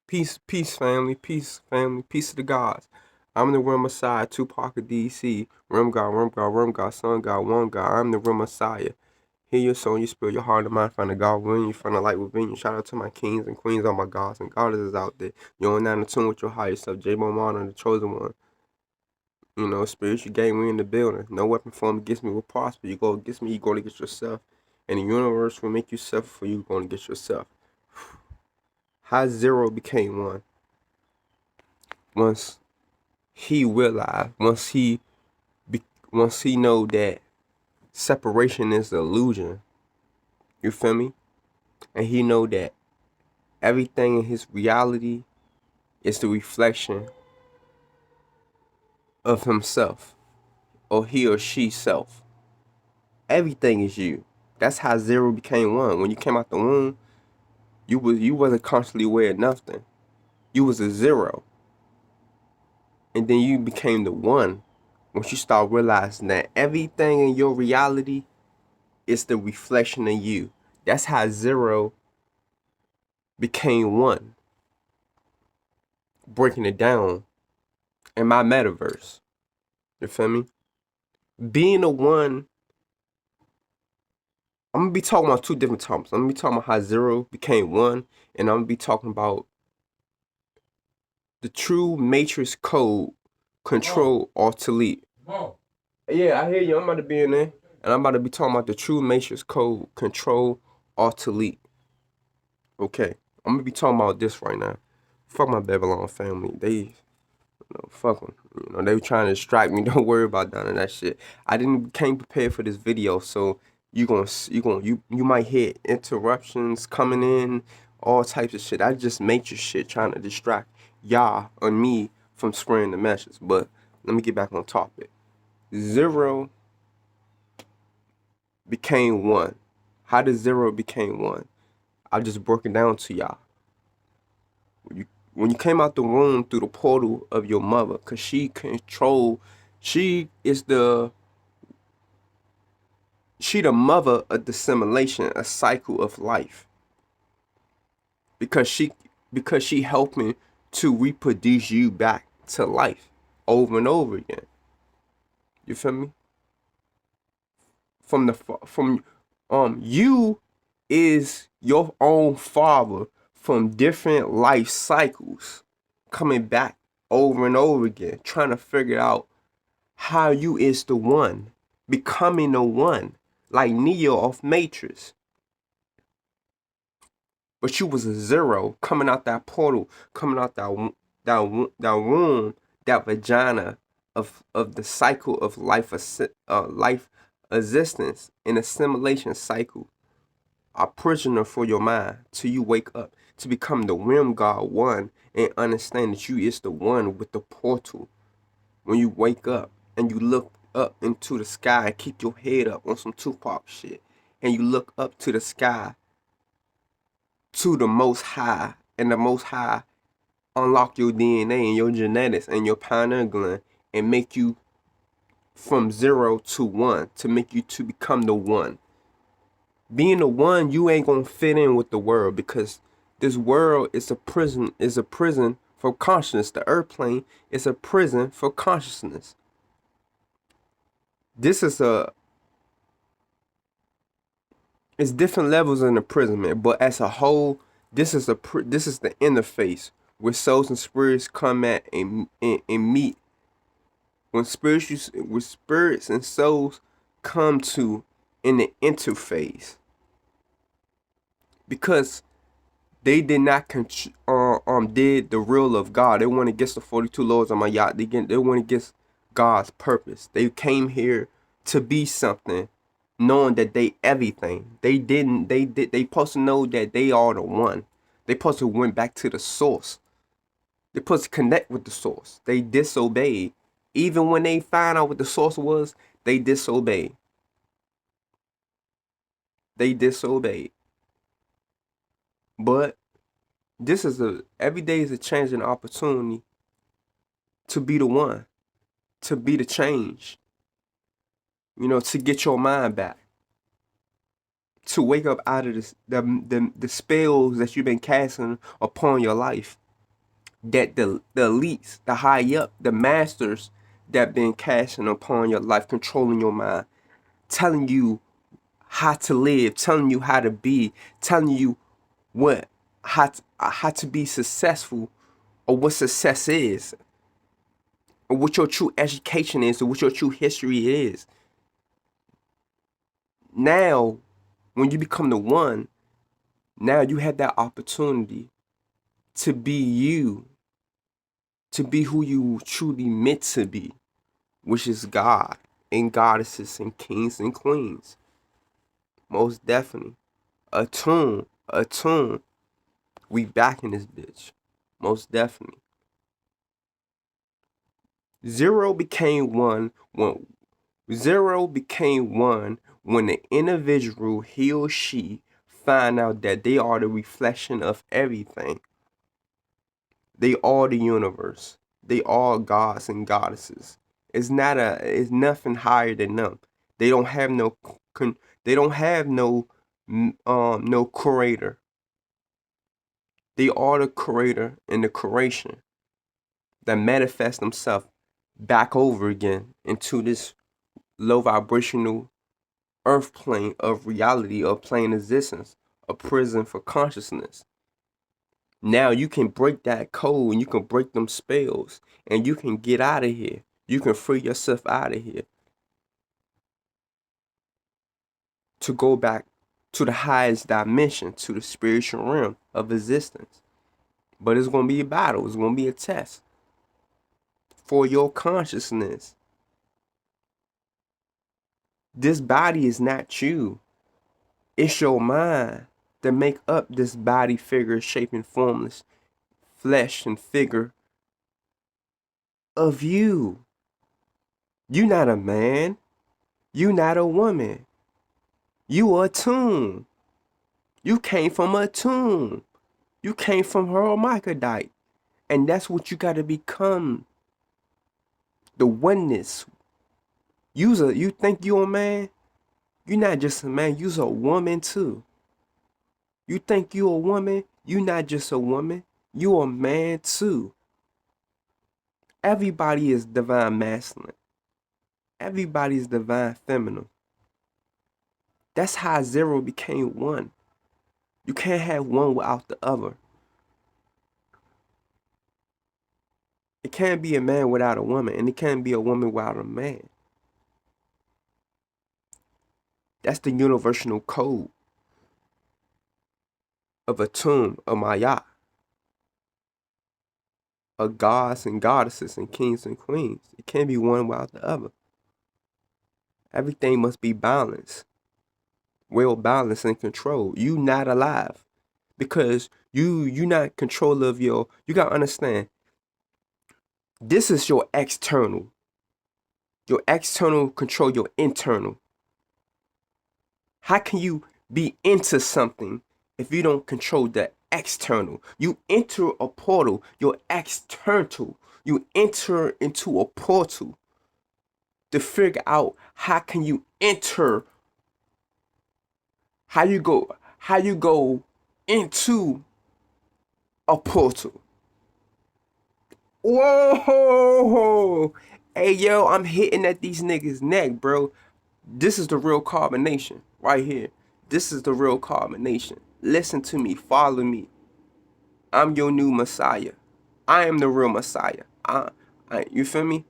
Peace, peace, family, peace to the gods. I'm the real Messiah, Tupac of DC. Rim God, Son God, one God. I'm the real Messiah. Hear your soul, you spill your heart and mind, find the God within you, find the light within you. Shout out to my kings and queens, all my gods and goddesses out there. You're not in tune with your higher self. J. Bomana, the chosen one. You know, spiritual game, we in the building. No weapon formed against me will prosper. You go against me, you're going to get yourself. And the universe will make you suffer for you, going to get yourself. How zero became one. Once he realized, once he know that separation is the illusion, you feel me? And he know that everything in his reality is the reflection of himself, or he or she self. Everything is you. That's how zero became one. When you came out the womb, you wasn't consciously aware of nothing. You was a zero. And then you became the one once you start realizing that everything in your reality is the reflection of you. That's how zero became one. Breaking it down in my metaverse. You feel me? Being a one, I'm gonna be talking about two different topics. I'm gonna be talking about how zero became one, and I'm gonna be talking about the true matrix code, Control+Auto+Delete. Yeah, I hear you. I'm about to be in there. And I'm about to be talking about the true matrix code, Control+Auto+Delete. Okay. I'm gonna be talking about this right now. Fuck my Babylon family. Fuck them. They were trying to distract me. Don't worry about none of that shit. I came prepared for this video, so you might hear interruptions coming in, all types of shit. I just make your shit trying to distract y'all and me from spreading the message. But let me get back on topic. Zero became one. How did zero became one? I just broke it down to y'all. When you came out the womb through the portal of your mother, cause she is the mother of dissimulation, a cycle of life. Because she helping to reproduce you back to life over and over again. You feel me? You is your own father from different life cycles, coming back over and over again, trying to figure out how you is the one, becoming the one, like Neo of Matrix. But you was a zero coming out that portal, coming out that womb, that vagina of the cycle of life existence, an assimilation cycle, a prisoner for your mind till you wake up to become the rim god one and understand that you is the one with the portal. When you wake up and you look up into the sky, keep your head up on some Tupac shit, and you look up to the sky to the Most High, and the Most High unlock your DNA and your genetics and your pineal gland and make you from zero to one, to make you to become the one. Being the one, you ain't gonna fit in with the world, because this world is a prison for consciousness. The earth plane is a prison for consciousness. This is it's different levels of imprisonment, but as a whole, this is the interface where souls and spirits come at and meet. When spirits and souls come to in the interface, because they did not did the will of God. They went against the 42 laws on my yacht. They went against God's purpose. They came here to be something, knowing that they everything. They supposed to know that they are the one. They supposed to went back to the source. They supposed to connect with the source. They disobeyed. Even when they found out what the source was, they disobeyed. They disobeyed. But every day is a changing opportunity to be the one, to be the change, to get your mind back, to wake up out of the spells that you've been casting upon your life. that the elites, the high up, the masters that been cashing upon your life, controlling your mind, telling you how to live, telling you how to be, telling you how to be successful, or what success is, or what your true education is, or what your true history is. Now, when you become the one, now you have that opportunity to be you, to be who you truly meant to be, which is God and goddesses and kings and queens. Most definitely. Atum. We back in this bitch. Most definitely. Zero became one when the individual, he or she, find out that they are the reflection of everything. They are the universe. They are gods and goddesses. It's nothing higher than them. They don't have no no creator. They are the creator and the creation that manifest themselves back over again into this low vibrational earth plane of reality, of plane existence, a prison for consciousness. Now you can break that code and you can break them spells and you can get out of here. You can free yourself out of here to go back to the highest dimension, to the spiritual realm of existence. But it's going to be a battle. It's going to be a test for your consciousness. This body is not you. It's your mind that make up this body, figure, shape, and formless flesh and figure of you. You not a man. You not a woman. You Atum. You came from Atum. You came from hermaphrodite. And that's what you got to become. The oneness. You think you a man? You not just a man. You's a woman too. You think you a woman? You not just a woman. You a man too. Everybody is divine masculine. Everybody is divine feminine. That's how zero became one. You can't have one without the other. It can't be a man without a woman, and it can't be a woman without a man. That's the universal code of Atum, of Maya, of gods and goddesses and kings and queens. It can't be one without the other. Everything must be balanced, well balanced and controlled. You not alive because you not control of your. You gotta understand. This is your external. Your external control your internal. How can you be into something if you don't control the external? You enter a portal, your external. You enter into a portal to figure out how can you enter, how you go into a portal. Whoa! Hey yo, I'm hitting at these niggas' neck, bro. This is the real combination right here. This is the real combination. Listen to me, follow me. I'm your new Messiah. I am the real Messiah. You feel me?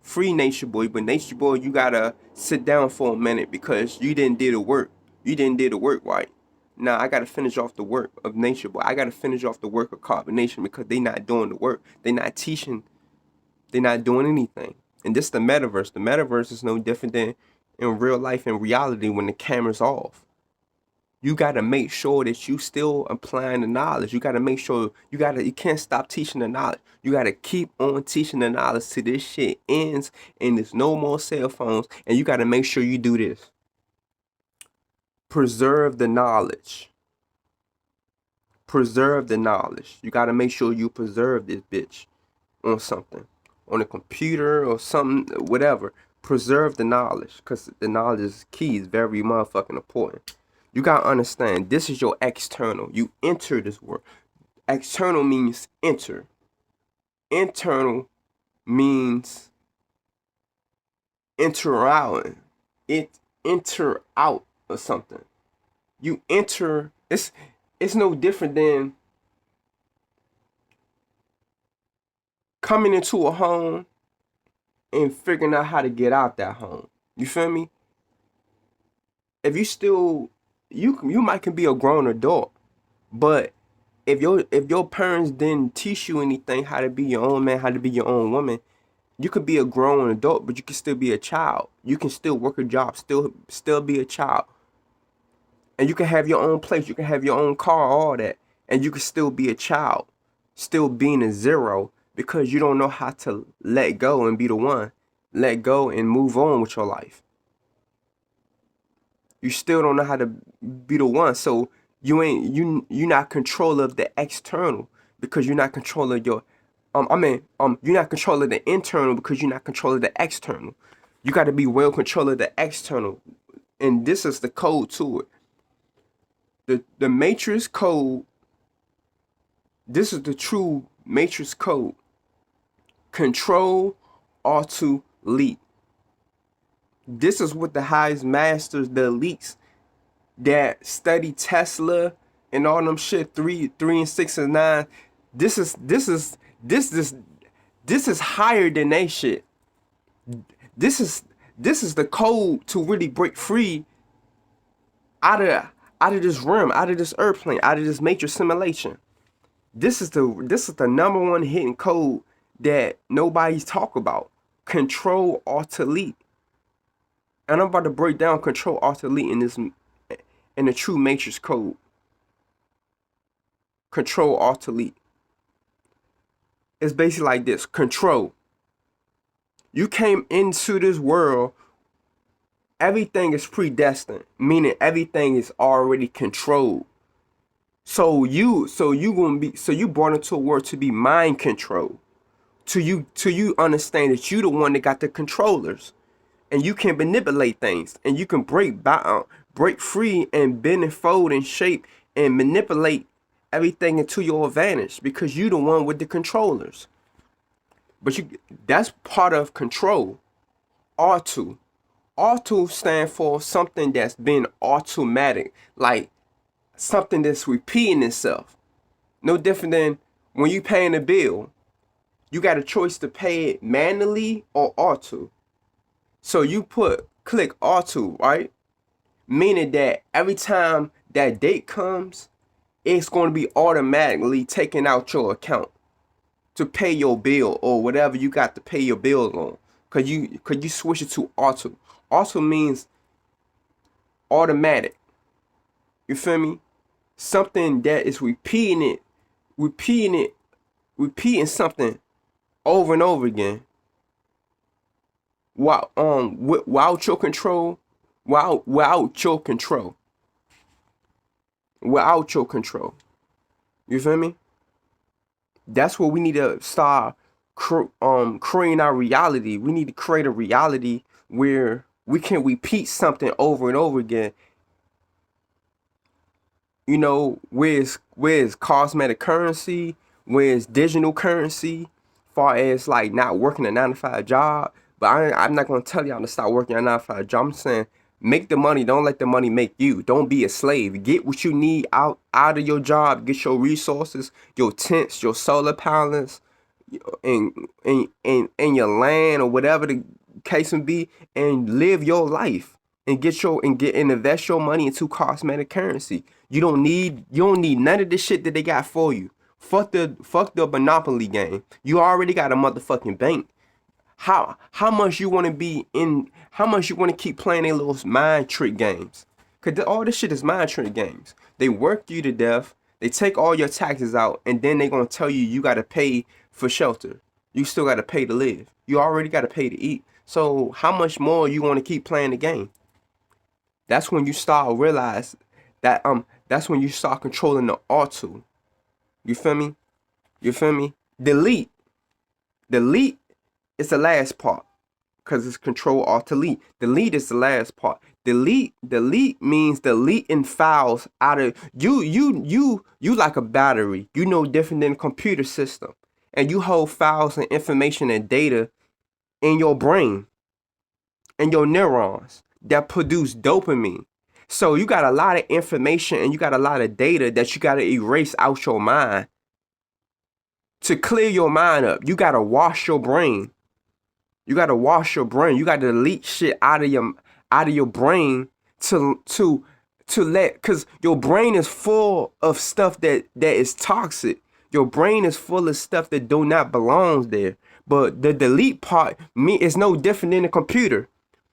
Free Nature Boy, but Nature Boy, you gotta sit down for a minute because you didn't do the work. You didn't do the work right. Now I gotta finish off the work of Nature Boy. I gotta finish off the work of combination because they not doing the work. They not teaching. They not doing anything. And this is the metaverse. The metaverse is no different than in real life and reality when the camera's off. You gotta make sure that you still applying the knowledge. You gotta make sure you can't stop teaching the knowledge. You gotta keep on teaching the knowledge till this shit ends and there's no more cell phones. And you gotta make sure you do this. Preserve the knowledge. Preserve the knowledge. You gotta make sure you preserve this bitch on something. On a computer or something, whatever. Preserve the knowledge. Cause the knowledge is key. It's very motherfucking important. You gotta understand, this is your external. You enter this world. External means enter. Internal means enter out. It enter out of something. You enter. It's no different than coming into a home and figuring out how to get out that home. You feel me? If you still, you might can be a grown adult, but if your parents didn't teach you anything, how to be your own man, how to be your own woman, you could be a grown adult, but you can still be a child. You can still work a job, still be a child, and you can have your own place. You can have your own car, all that, and you can still be a child, still being a zero because you don't know how to let go and be the one, let go and move on with your life. You still don't know how to be the one, so you're not control of the external because you're not control of your you're not control of the internal because you're not control of the external. You got to be well control of the external, and this is the code to it. The matrix code. This is the true matrix code. Control+Auto+Delete. This is what the highest masters, the elites that study Tesla and all them shit, 3 and 6 and 9. This is higher than they shit. This is the code to really break free out of this realm, out of this airplane, out of this matrix simulation. This is the #1 hidden code that nobody's talk about. Control+Auto+Delete. And I'm about to break down Control+Auto+Delete in the true matrix code. Control+Auto+Delete. It's basically like this. Control. You came into this world. Everything is predestined, meaning everything is already controlled. So you brought into a world to be mind controlled. Till you understand that you the one that got the controllers. And you can manipulate things, and you can break free and bend and fold and shape and manipulate everything into your advantage because you the one with the controllers. But that's part of control. Auto. Auto stand for something that's been automatic, like something that's repeating itself. No different than when you paying a bill, you got a choice to pay it manually or auto. So you click auto, right? Meaning that every time that date comes, it's going to be automatically taken out your account to pay your bill or whatever you got to pay your bills on. Cause you switch it to auto. Auto means automatic. You feel me? Something that is repeating something over and over again. Without your control, without your control. You feel me? That's what we need to start creating our reality. We need to create a reality where we can repeat something over and over again. You know, where's cosmetic currency, where's digital currency, far as like not working a 9-to-5 job. But I'm not going to tell y'all to stop working a 9-to-5 job. I'm saying make the money. Don't let the money make you. Don't be a slave. Get what you need out of your job. Get your resources, your tents, your solar panels, and your land or whatever the case may be, and live your life and invest your money into cosmetic currency. You don't need none of the shit that they got for you. Fuck the monopoly game. You already got a motherfucking bank. How much you want to be in? How much you want to keep playing their little mind trick games? Cause all this shit is mind trick games. They work you to death. They take all your taxes out, and then they gonna tell you gotta pay for shelter. You still gotta pay to live. You already gotta pay to eat. So how much more you want to keep playing the game? That's when you start realize that that's when you start controlling the auto. You feel me? Delete. Delete is the last part. because it's Control+Alt+Delete. Delete is the last part. Delete means deleting files out of you like a battery. You know different than a computer system. And you hold files and information and data in your brain and your neurons that produce dopamine. So you got a lot of information and you got a lot of data that you got to erase out your mind. To clear your mind up, you got to wash your brain. You got to wash your brain. You got to delete shit out of your brain to let, cuz your brain is full of stuff that is toxic. Your brain is full of stuff that do not belong there. But the delete part is no different than a computer.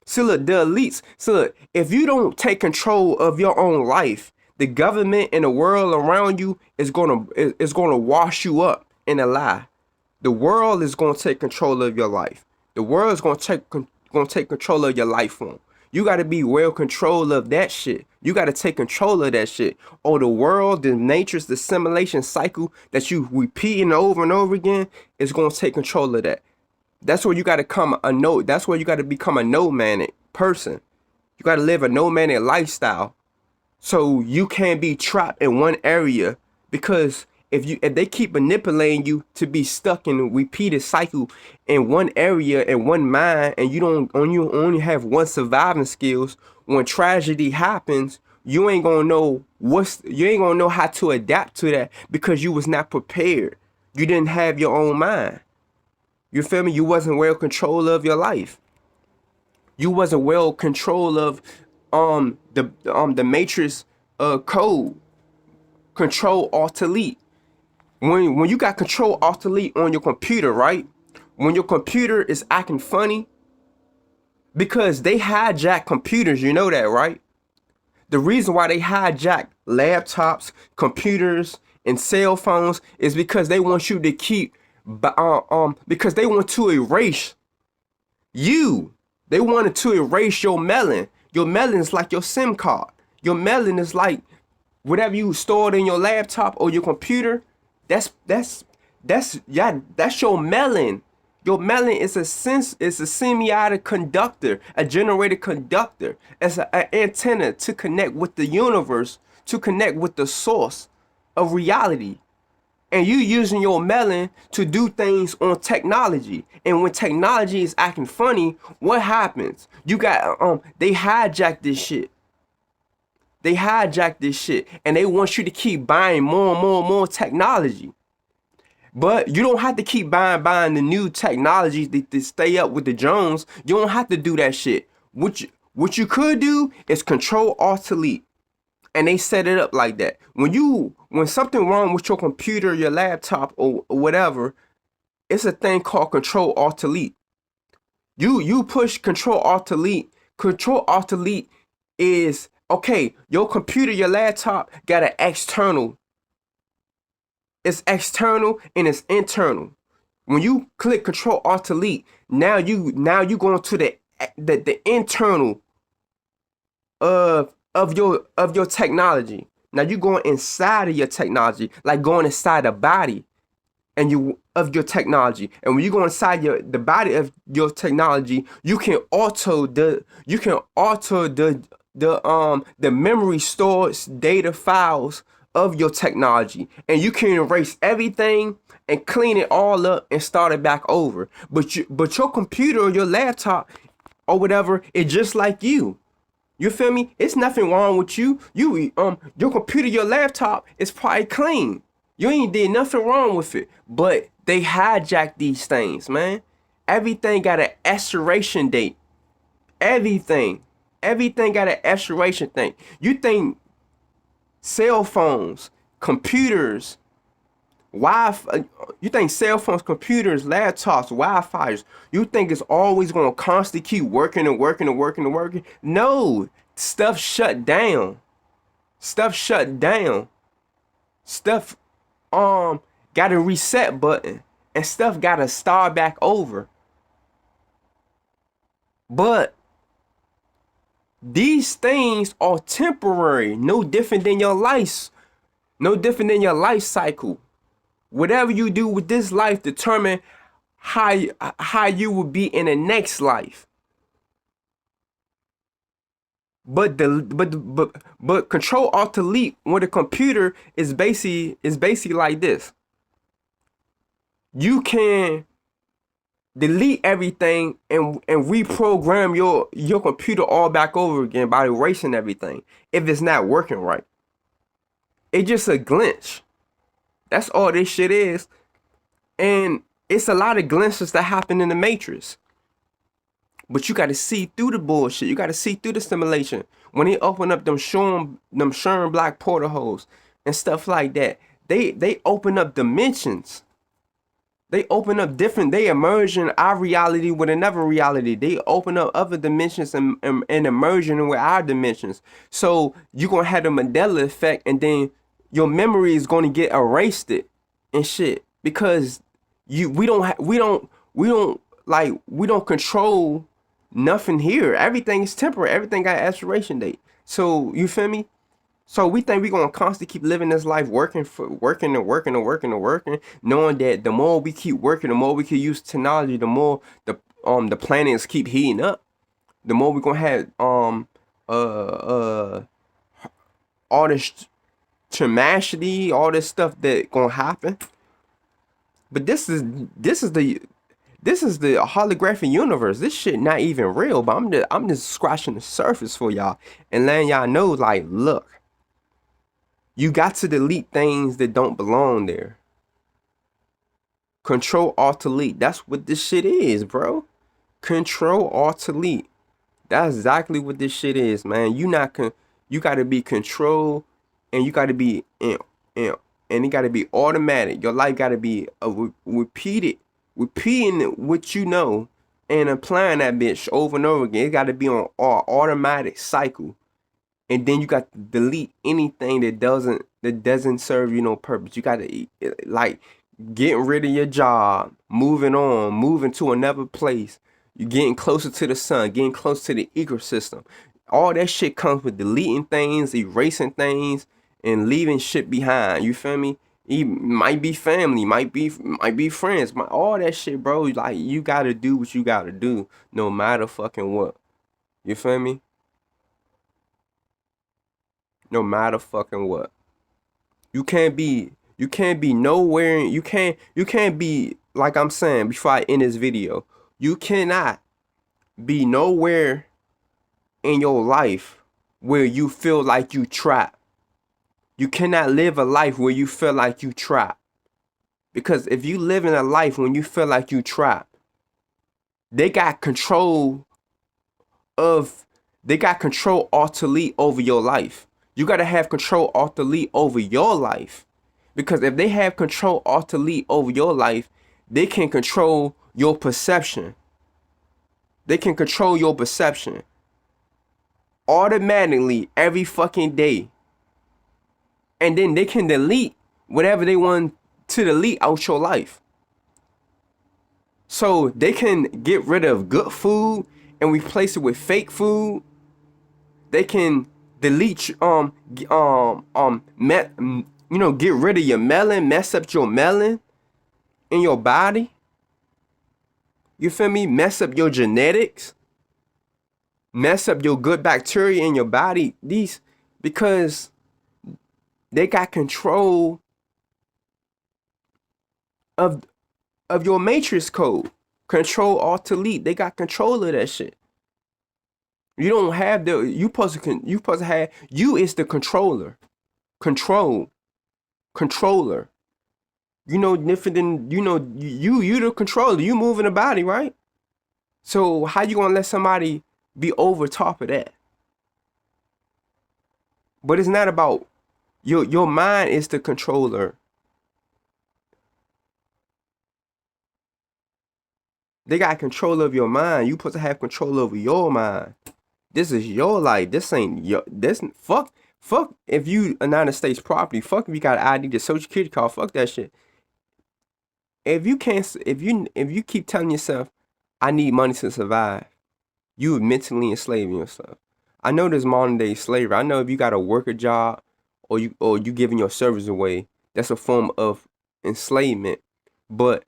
So look, the elites, so look, if you don't take control of your own life, the government and the world around you is gonna wash you up in a lie. The world is gonna take control of your life. The world is gonna take control of your life form. You gotta be well control of that shit. You gotta take control of that shit. Or the world, the matrix, the simulation cycle that you repeating over and over again is gonna take control of that. That's where you gotta that's where you gotta become a nomadic person. You gotta live a nomadic lifestyle. So you can't be trapped in one area, because if they keep manipulating you to be stuck in a repeated cycle in one area and one mind, and you only have one surviving skills, when tragedy happens, you ain't gonna know how to adapt to that, because you was not prepared. You didn't have your own mind. You feel me? You wasn't well control of your life. You wasn't well control of the matrix code. Control+Alt+Delete. When you got Control+Alt+Delete on your computer, right? When your computer is acting funny, because they hijack computers, you know that, right? The reason why they hijack laptops, computers, and cell phones is because they want you to keep, because they want to erase you. They wanted to erase your melon. Your melon is like your SIM card. Your melon is like whatever you stored in your laptop or your computer. That's your melon. Your melon is a semiotic conductor, a generated conductor. It's an antenna to connect with the universe, to connect with the source of reality. And you using your melon to do things on technology. And when technology is acting funny, what happens? You got they hijack this shit. They hijack this shit, and they want you to keep buying more and more and more technology. But you don't have to keep buying the new technology to stay up with the Jones. You don't have to do that shit. What you could do is Control+Alt+Delete. And they set it up like that. When something wrong with your computer, your laptop, or whatever, it's a thing called Control+Alt+Delete. You push Control+Alt+Delete. Control+Alt+Delete is, okay, your computer, your laptop got an external. It's external and it's internal. When you click Control+Alt+Delete, now you going to the internal of your technology. Now you going inside of your technology, like going inside the body of your technology. And when you go inside the body of your technology, you can alter the memory storage data files of your technology, and you can erase everything and clean it all up and start it back over. But your computer or your laptop or whatever is just like you. You feel me? It's nothing wrong with you. Your computer, your laptop is probably clean. You ain't did nothing wrong with it. But they hijack these things, man. Everything got an expiration date. Everything got an expiration thing. You think cell phones, computers, Wi-Fi, you think cell phones, computers, laptops, Wi-Fi's, you think it's always going to constantly keep working and working and working and working? No, stuff shut down. Stuff got a reset button, and stuff got to start back over. But these things are temporary, no different than your life cycle. Whatever you do with this life determine how you would be in the next life. But Control+Alt+Delete with a computer is basically like this. You can delete everything and reprogram your computer all back over again by erasing everything if it's not working right. It's just a glitch. That's all this shit is. And it's a lot of glitches that happen in the Matrix. But you got to see through the bullshit. You got to see through the simulation. When they open up them Sherm black portholes and stuff like that, they open up dimensions. They open up different. They emerge in our reality with another reality. They open up other dimensions and emerging with our dimensions. So you're gonna have the Mandela effect, and then your memory is gonna get erased and shit, because we don't control nothing here. Everything is temporary. Everything got an expiration date. So you feel me? So we think we're gonna constantly keep living this life working, knowing that the more we keep working, the more we can use technology, the more the planets keep heating up, the more we're gonna have all this tenacity, all this stuff that gonna happen. But this is the holographic universe. This shit not even real, but I'm just scratching the surface for y'all and letting y'all know, like, look, you got to delete things that don't belong there. Control+Alt+Delete. That's what this shit is, bro. Control+Alt+Delete. That's exactly what this shit is, man. You gotta be control, and you gotta be and it gotta be automatic. Your life gotta be repeating what you know and applying that bitch over and over again. It gotta be on an automatic cycle. And then you got to delete anything that doesn't serve you no purpose. You got to, like, getting rid of your job, moving on, moving to another place. You're getting closer to the sun, getting close to the ecosystem. All that shit comes with deleting things, erasing things, and leaving shit behind. You feel me? It might be family, might be friends, all that shit, bro. Like, you gotta do what you gotta do, no matter fucking what. You feel me? No matter fucking what. You can't be nowhere. You can't be, like I'm saying before I end this video, you cannot be nowhere in your life where you feel like you trapped. You cannot live a life where you feel like you trapped. Because if you live in a life when you feel like you trapped, they got Control+Alt+Delete over your life. You got to have Control+Alt+Delete over your life. Because if they have Control+Alt+Delete over your life, they can control your perception. They can control your perception automatically every fucking day. And then they can delete whatever they want to delete out your life. So they can get rid of good food and replace it with fake food. They can delete get rid of your melon, mess up your melon in your body. You feel me? Mess up your genetics. Mess up your good bacteria in your body. Because they got control of your matrix code. Control+Alt+Delete. They got control of that shit. You don't have you supposed to have, you is the controller. Controller. You know, different than, you the controller. You moving the body, right? So how you gonna let somebody be over top of that? But it's not about your mind is the controller. They got control of your mind. You supposed to have control over your mind. This is your life. This ain't your. This fuck if you United States property. Fuck if you got an ID, the Social Security card. Fuck that shit. If you keep telling yourself, I need money to survive, you mentally enslaving yourself. I know there's modern day slavery. I know if you got to work a job or you giving your service away, that's a form of enslavement. But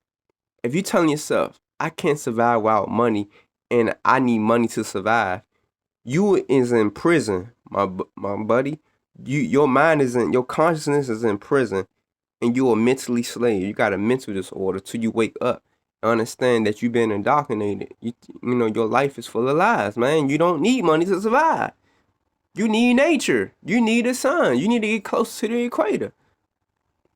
If you're telling yourself, I can't survive without money and I need money to survive, you is in prison, my buddy. Your mind is in, your consciousness is in prison, and you are mentally slave. You got a mental disorder till you wake up and understand that you've been indoctrinated. You know, your life is full of lies, man. You don't need money to survive. You need nature. You need the sun. You need to get close to the equator.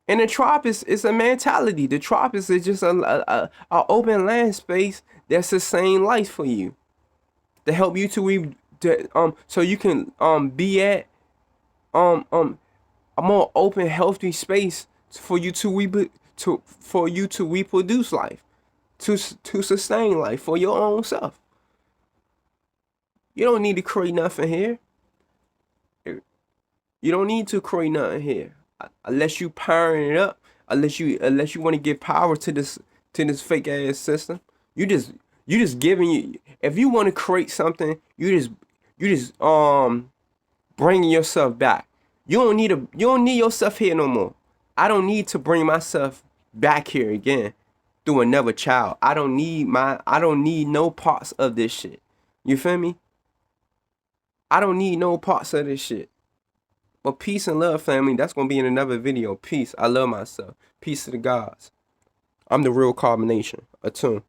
And the tropics is a mentality. The tropics is just a open land space that sustain life for you, to help you so you can be at a more open, healthy space for you to reproduce life, to sustain life for your own self. You don't need to create nothing here. You don't need to create nothing here unless you powering it up. Unless you want to give power to this fake ass system. You just giving you. If you want to create something, you just bringing yourself back. You don't need yourself here no more. I don't need to bring myself back here again through another child. I don't need no parts of this shit. You feel me? I don't need no parts of this shit. But peace and love, family. That's gonna be in another video. Peace. I love myself. Peace to the gods. I'm the real combination. Atum.